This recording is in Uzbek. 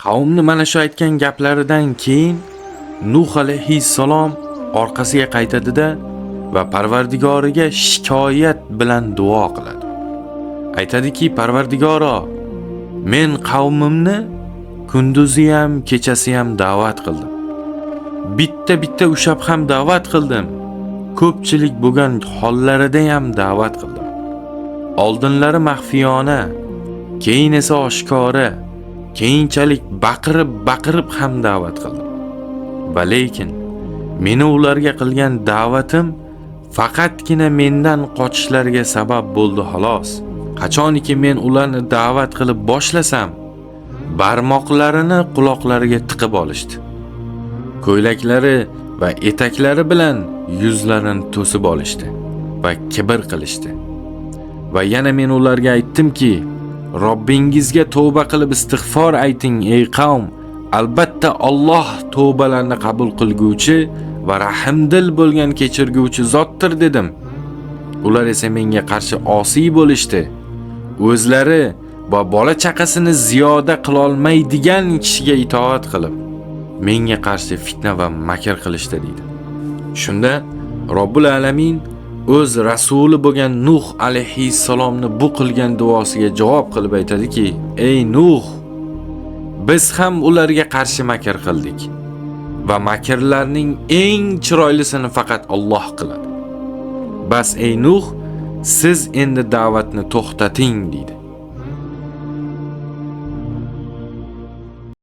Qavmni mana shu aytgan gaplaridan keyin Nuh alayhissalom orqasiga qaytadi-da va Parvardigoriga shikoyat bilan duo qiladi. Aytadiki, Parvardigoro, men qavmimni kunduzi ham, kechasi ham da'vat qildim. Bitta ushab ham da'vat qildim. Ko'pchilik bo'lgan hollarida ham da'vat qildim. Oldinlari maxfiyona, keyin esa oshkora, keyinchalik baqirib ham da'vat qildim. Va lekin meni ularga qilgan da'vatim faqatgina mendan qochishlariga sabab bo'ldi xolos. Qachoniki men ularni da'vat qilib boshlasam, barmoqlarini quloqlariga tiqib olishdi. Ko'ylaklari va etaklari bilan yuzlarini to'sib olishdi va kibr qilishdi. Va yana men ularga aytdimki, Robbingizga tavba qilib istig'for ayting ey qavm. Albatta Alloh tavbalarni qabul qilguvchi va rahimdil bo'lgan kechirguvchi zotdir dedim. Ular esa menga qarshi osiy bo'lishdi. O'zlari va bola chaqasini ziyoda qila olmaydigan kishiga itoat qilib, menga qarshi fitna va makr qilishdi deydi. Shunda Robbul alamin o'z rasuli bo'lgan Nuh alayhissalomni bu qilgan duosiga javob qilib aytadiki, ey Nuh, biz ham ularga qarshi makr qildik va makrlarning eng chiroylisini faqat Alloh qiladi. Bas ey Nuh, siz endi da'vatni to'xtating deydi.